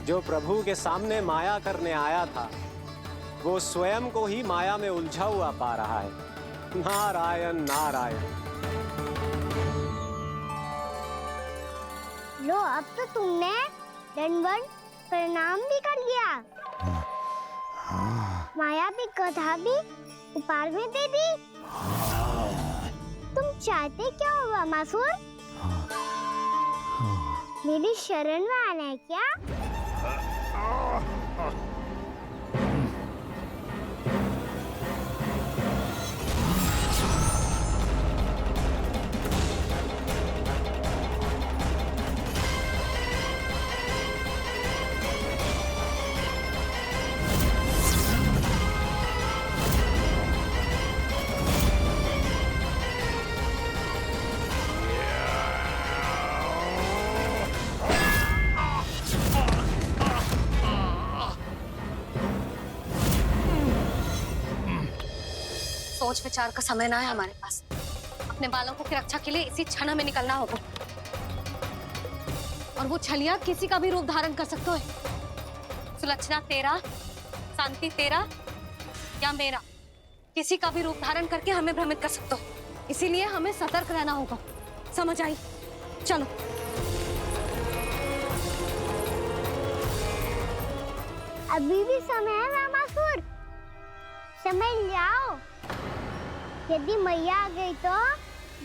जो प्रभु के सामने माया करने आया था, वो स्वयं को ही माया में उलझा हुआ पा रहा है। नारायण नारायण। लो, अब तो तुमने दंडवत प्रणाम भी कर लिया। माया भी कथा भी उपहार में दे दी। तुम चाहते क्या हो वामासुर? मेरी शरण में आना है क्या? सोच विचार का समय ना है हमारे पास। अपने बालकों की रक्षा के लिए इसी क्षण में निकलना होगा। और वो छलिया किसी का भी रूप धारण कर सकते हो। सुलक्षणा तेरा, शांति तेरा या मेरा, किसी का भी रूप धारण करके हमें भ्रमित कर सकते हो। इसीलिए हमें सतर्क रहना होगा। समझ आई? चलो। अभी भी समय है वामासुर, समय ले आओ। यदि मैया आ गई तो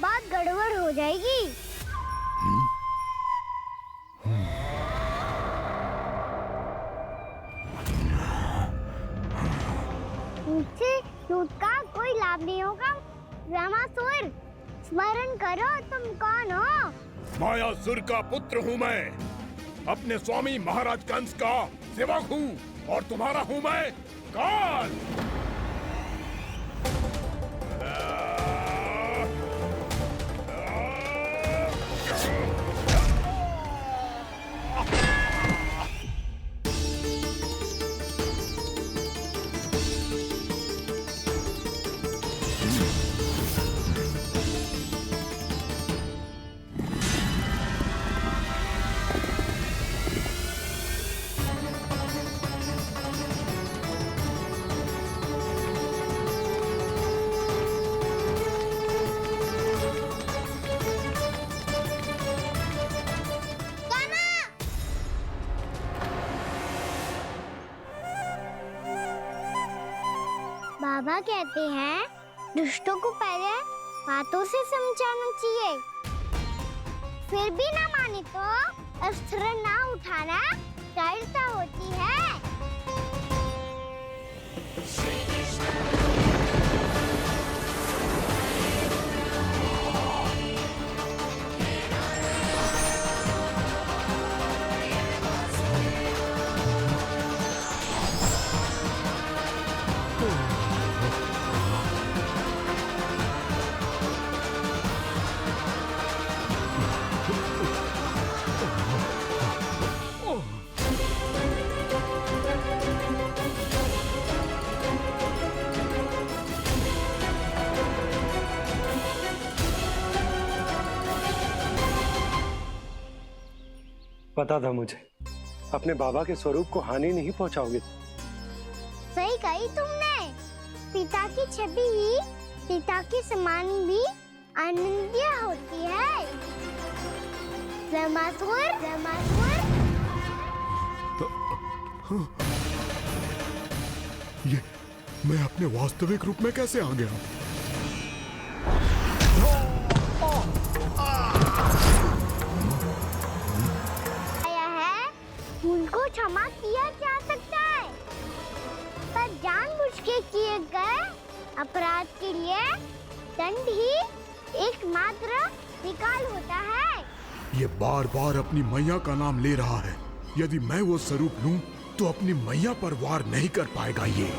बात गड़बड़ हो जाएगी। मुझसे झूठ का कोई लाभ नहीं होगा। वामासुर, स्मरण करो तुम कौन हो? मायासुर का पुत्र हूँ मैं। अपने स्वामी महाराज कंस का सेवक हूँ और तुम्हारा हूँ मैं काल। बाबा कहते हैं दुष्टों को पहले बातों से समझाना चाहिए। फिर भी ना माने तो अस्त्र ना उठाना दृढ़ता होती है। पता था मुझे, अपने बाबा के स्वरूप को हानि नहीं पहुंचाओगे। सही कही तुमने। पिता की छवि ही पिता के समान भी आनंदीय होती है। वामासुर, वामासुर। ये मैं अपने वास्तविक रूप में कैसे आ गया? उनको क्षमा किया जा सकता है, पर जानबूझ के किए गए अपराध के लिए दंड ही एकमात्र विकल्प होता है। ये बार बार अपनी मैया का नाम ले रहा है। यदि मैं वो स्वरूप लूं तो अपनी मैया पर वार नहीं कर पाएगा ये।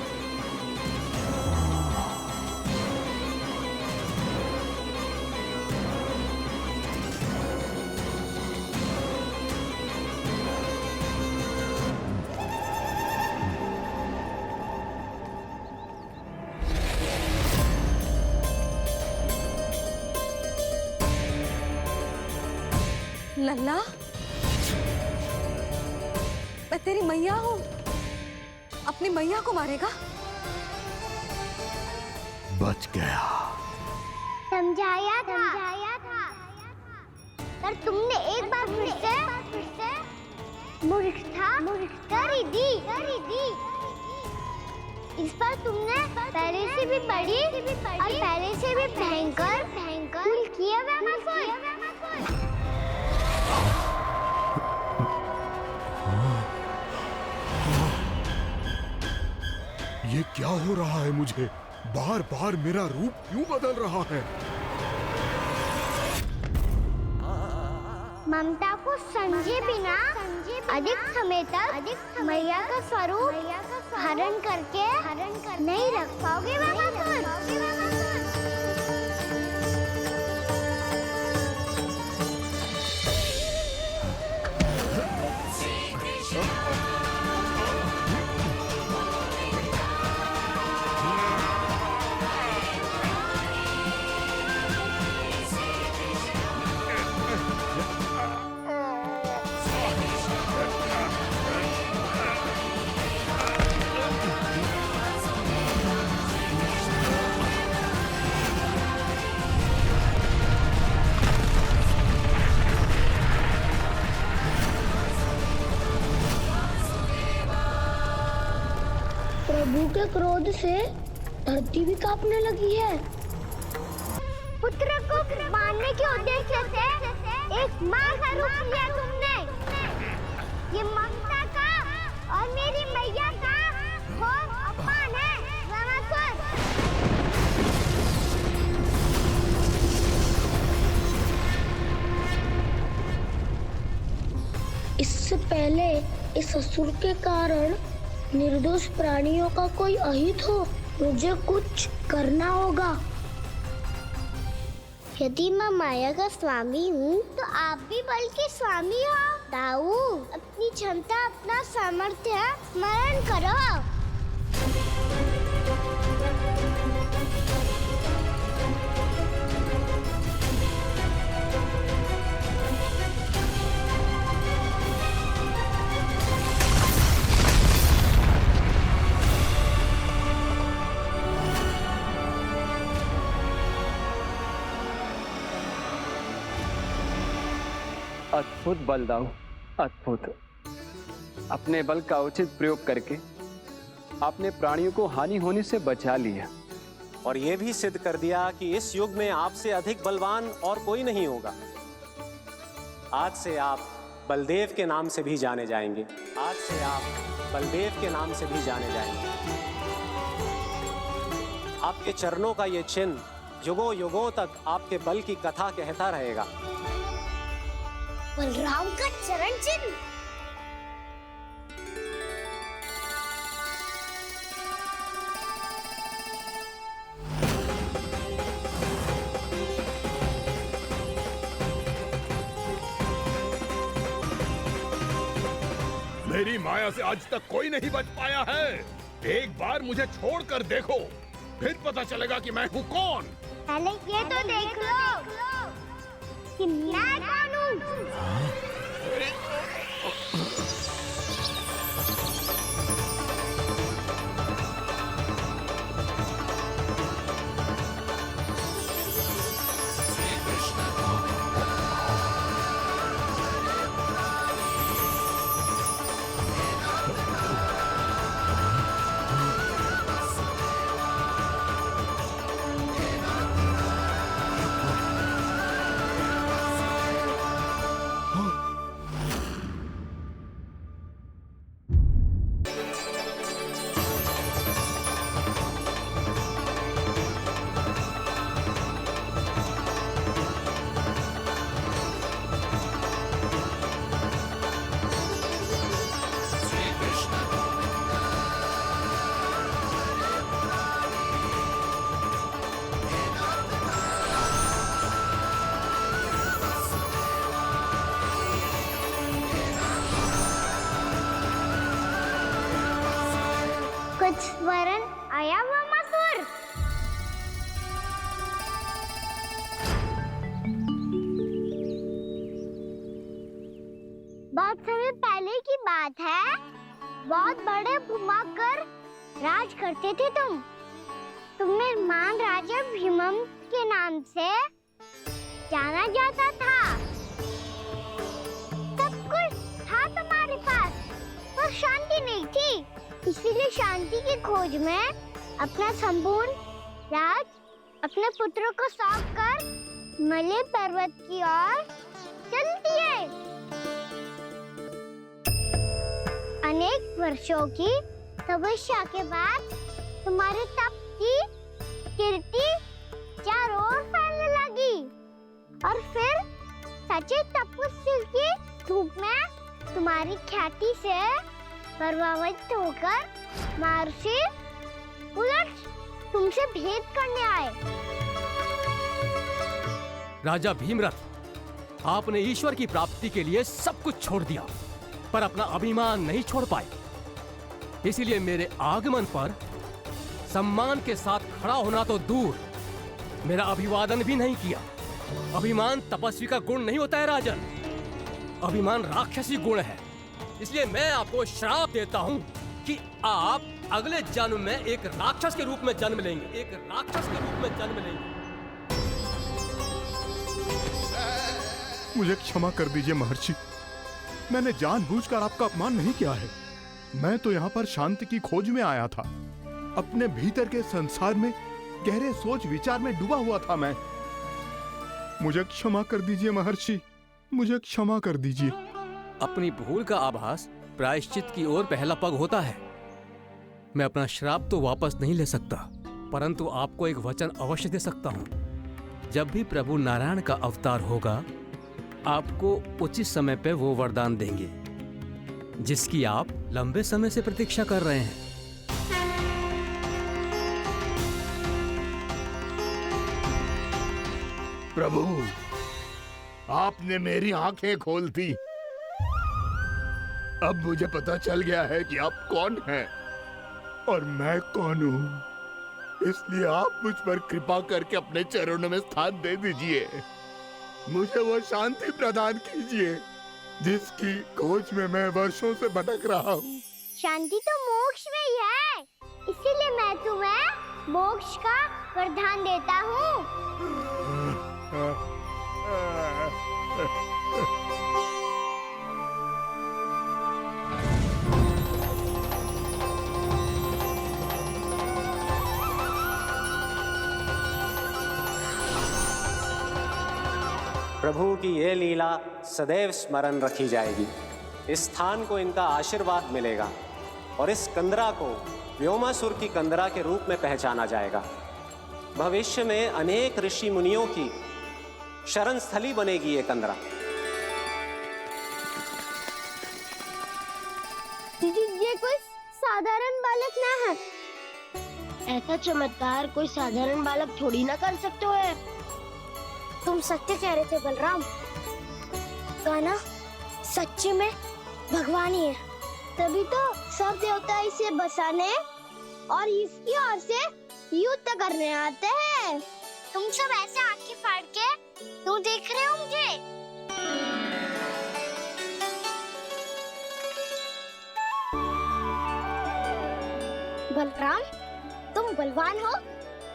लल्ला, मैं तेरी मैया हूँ, अपनी मैया को मारेगा? बच गया। समझाया था पर तुमने एक बार फिर से मूर्ख कर ही दी। इस पर तुमने पहले से भी बड़ी और पहले से भी भयंकर भूल किया ये क्या हो रहा है मुझे? बार बार मेरा रूप क्यों बदल रहा है? ममता को समझे बिना अधिक समय तक मैया का स्वरूप हरण करके नहीं रख पाओगे प्रभु के क्रोध से धरती भी कांपने लगी है। पुत्र को मारने के उद्देश्य से एक माँ का रूप लिया तुमने। ये ममता का और मेरी मैया का घोर अपमान है रामासुर। इससे पहले इस असुर के कारण निर्दोष प्राणियों का कोई अहित हो, मुझे कुछ करना होगा। यदि मैं माया का स्वामी हूँ तो आप भी बल के स्वामी हो। दाऊ, अपनी क्षमता अपना सामर्थ्य स्मरण करो। अद्भुत बलदाऊ, अद्भुत। अपने बल का उचित प्रयोग करके आपने प्राणियों को हानि होने से बचा लिया और ये भी सिद्ध कर दिया कि इस युग में आपसे अधिक बलवान और कोई नहीं होगा। आज से आप बलदेव के नाम से भी जाने जाएंगे। आज से आप बलदेव के नाम से भी जाने जाएंगे। आपके चरणों का ये चिन्ह युगों युगों तक आपके बल की कथा कहता रहेगा। बलराम का चरण चिन्ह। मेरी माया से आज तक कोई नहीं बच पाया है। एक बार मुझे छोड़कर देखो, फिर पता चलेगा कि मैं हूँ कौन। पहले ये तो देख लो कि मैं कौन हूँ। कुछ वरन आया हुआ मसूर। बहुत समय पहले की बात है, बहुत बड़े भूमाकर राज करते थे तुम। तुम्हें महान राजा भीमम के नाम से जाना जाता था। सब कुछ था तुम्हारे पास, पर शांति नहीं थी। इसीलिए शांति की खोज में अपना संपूर्ण राज अपने पुत्रों को सौंप कर मलय पर्वत की ओर चल दिए। अनेक वर्षों की तपस्या के बाद तुम्हारे तप की कीर्ति चारों ओर फैलने लगी और फिर सच्चे तपस्वी की धूप में तुम्हारी ख्याति से प्रभावित होकर महर्षि उलट तुमसे भेंट करने आए। राजा भीमरथ, आपने ईश्वर की प्राप्ति के लिए सब कुछ छोड़ दिया, पर अपना अभिमान नहीं छोड़ पाए। इसीलिए मेरे आगमन पर सम्मान के साथ खड़ा होना तो दूर, मेरा अभिवादन भी नहीं किया। अभिमान तपस्वी का गुण नहीं होता है राजन, अभिमान राक्षसी गुण है। इसलिए मैं आपको श्राप देता हूं कि आप अगले जन्म में एक राक्षस के रूप में जन्म लेंगे, एक राक्षस के रूप में जन्म लेंगे। मुझे क्षमा कर दीजिए महर्षि, मैंने जानबूझकर आपका अपमान नहीं किया है। मैं तो यहाँ पर शांति की खोज में आया था। अपने भीतर के संसार में गहरे सोच विचार में डूबा हुआ था मैं। मुझे क्षमा कर दीजिए महर्षि, मुझे क्षमा कर दीजिए। अपनी भूल का आभास प्रायश्चित की ओर पहला पग होता है। मैं अपना श्राप तो वापस नहीं ले सकता, परंतु आपको एक वचन अवश्य दे सकता हूँ। जब भी प्रभु नारायण का अवतार होगा, आपको उचित समय पे वो वरदान देंगे जिसकी आप लंबे समय से प्रतीक्षा कर रहे हैं। प्रभु, आपने मेरी आंखें खोल दी। अब मुझे पता चल गया है कि आप कौन हैं और मैं कौन हूँ। इसलिए आप मुझ पर कृपा करके अपने चरणों में स्थान दे दीजिए। मुझे वो शांति प्रदान कीजिए जिसकी खोज में मैं वर्षों से भटक रहा हूँ। शांति तो मोक्ष में ही है, इसीलिए मैं तुम्हें मोक्ष का वरदान देता हूँ। प्रभु की ये लीला सदैव स्मरण रखी जाएगी। इस स्थान को इनका आशीर्वाद मिलेगा और इस कंदरा को व्योमासुर की कंदरा के रूप में पहचाना जाएगा। भविष्य में अनेक ऋषि मुनियों की शरण स्थली बनेगी ये कंदरा। दीदी, ये कोई साधारण बालक ना है। ऐसा चमत्कार कोई साधारण बालक थोड़ी ना कर सकते हो। तुम सत्य कह रहे थे बलराम, गाना सच्चे में भगवान ही है। तभी तो सब देवता इसे बसाने और इसकी ओर से युद्ध करने आते हैं। तुम सब ऐसे आंखें फाड़ के क्यों देख रहे हो मुझे? बलराम, तुम बलवान हो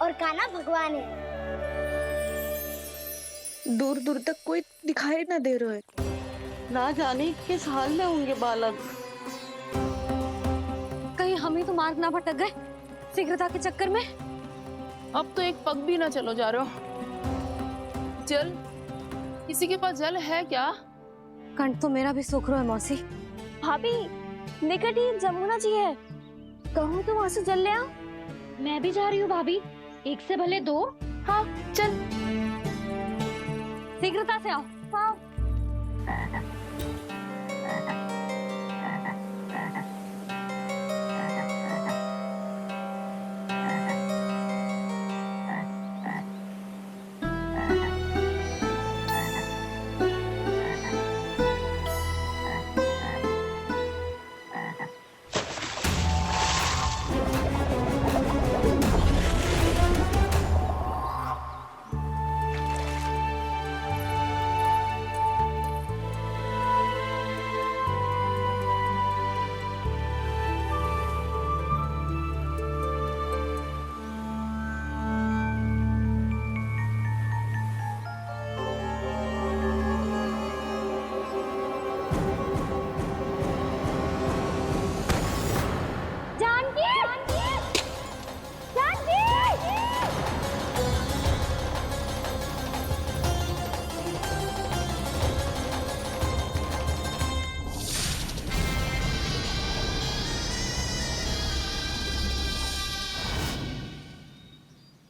और कान्हा भगवान है। दूर दूर तक कोई दिखाई न दे रहा है। ना जाने किस हाल में होंगे बालक। कहीं हम ही तो मार्ग ना भटक गए शीघ्रता के चक्कर में। अब तो एक पग भी ना चलो जा रहे हो। जल, किसी के पास जल है क्या? कंठ तो मेरा भी सूख रहा है मौसी। भाभी, निकट ही जमुना जी है, कहूँ तो वहाँ से जल ले आओ। मैं भी जा रही हूँ भाभी, एक से भले दो। हाँ चल। शीघ्रता से आओ। हाँ।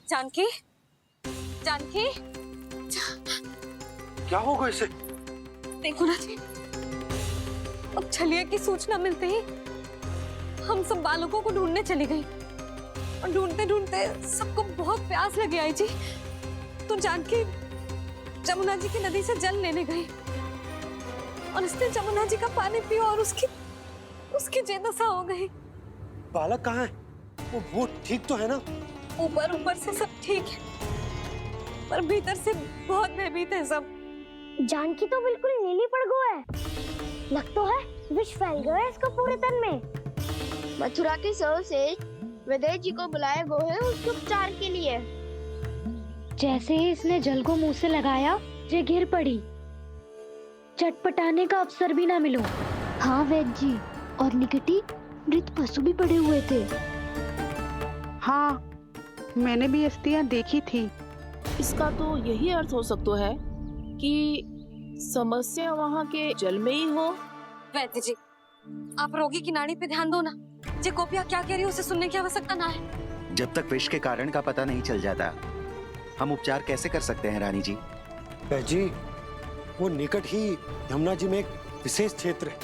जानकी, जानकी, क्या होगा इसे? देखो ना जी, अब छलिया की सूचना मिलते ही हम सब बालकों को ढूंढने चली गई और ढूंढते ढूंढते सबको बहुत प्यास लगी आई जी। तो जानकी जमुना जी की नदी से जल लेने गई और उसने जमुना जी का पानी पिया और उसकी जेदशा हो गई। बालक कहाँ है? वो ठीक तो है ना? ऊपर से सब ठीक है, पर भीतर से बहुत भयभीत है सब। जानकी तो बिल्कुल नीली पड़ गया है। लग तो है विष फैल गया है इसको पूरे तन में। मथुरा के सौ से विदेह जी को बुलाया गया है उसके उपचार के लिए। जैसे ही इसने जल को मुंह से लगाया, ये गिर पड़ी। चटपटाने का अवसर भी ना मिलो। हाँ वैद्य जी, और निकटी मृत पशु भी पड़े हुए थे। हाँ, मैंने भी अस्थियां देखी थी। इसका तो यही अर्थ हो सकता है कि समस्या वहाँ के जल में ही हो। वैद्य जी, आप रोगी की नाड़ी पे ध्यान दो ना। जे गोपिया क्या कह रही है उसे सुनने की आवश्यकता ना है। जब तक विष के कारण का पता नहीं चल जाता, हम उपचार कैसे कर सकते हैं रानी जी? जी, वो निकट ही यमुना जी में एक विशेष क्षेत्र है।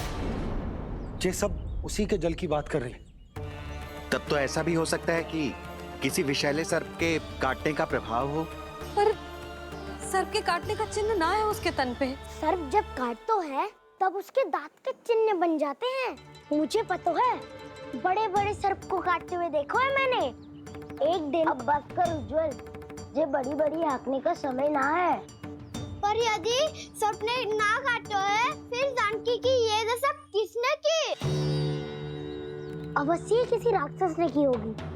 ये सब उसी के जल की बात कर रहे हैं। तब तो ऐसा भी हो सकता है कि किसी विषैले सर्प के काटने का प्रभाव हो। पर सर्प के काटने का चिन्ह ना है उसके तन पे। सर्प जब काटतो है तब उसके दांत के चिन्ह बन जाते हैं। मुझे पता है, बड़े बड़े सर्प को काटते हुए देखो है मैंने। एक दिन अब बस कर उज्जवल, ये बड़ी बड़ी हाँकने का समय ना है। पर यदि सर्प ने ना काटो है, फिर जानकी की ये दशा किसने की? अवश्य किसी राक्षस ने की होगी।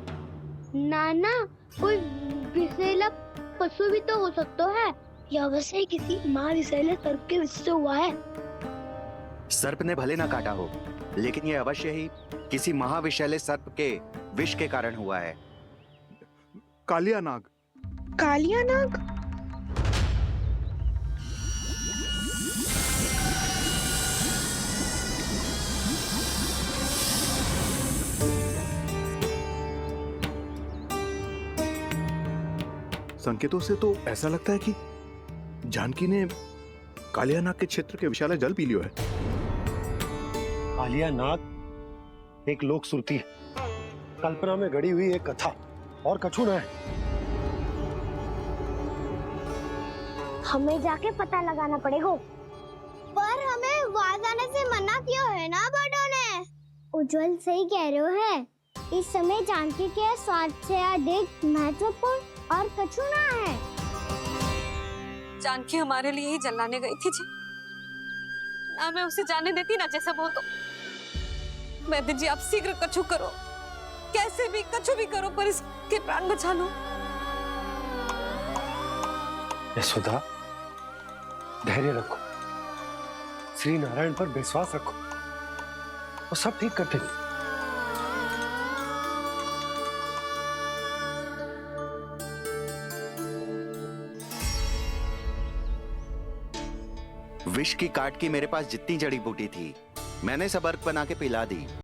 ना, कोई विषैला पशु भी तो हो सकता है। यह अवश्य किसी महाविषैले सर्प के विष से हुआ है। सर्प ने भले ना काटा हो, लेकिन ये अवश्य ही किसी महाविषैले सर्प के विष के कारण हुआ है। कालिया नाग। कालिया नाग? संकेतों से तो ऐसा लगता है कि जानकी ने कालिया नाग के क्षेत्र के विशाल जल पी लियो है। कालिया नाग एक लोक श्रुति है, कल्पना में गढ़ी हुई एक कथा, और कछु न है। हमें जाके पता लगाना पड़ेगा। पर हमें वहां जाने से मना किया है ना बड़ों ने। उज्जवल सही कह रहे हो है। इस समय जानकी के स्वास्थ्य से अधिक महत्वपूर्ण और कछु ना है। जानकी हमारे लिए ही जलाने गई थी जी। ना मैं उसे जाने देती ना जैसा वो तो। वैद्य जी, आप शीघ्र कछु करो, कैसे भी कछु भी करो, पर इसके प्राण बचा लो। यशोदा, धैर्य रखो, श्री नारायण पर विश्वास रखो, वो सब ठीक करते हैं। विष की काट की मेरे पास जितनी जड़ी बूटी थी, मैंने सब अर्क बना के पिला दी।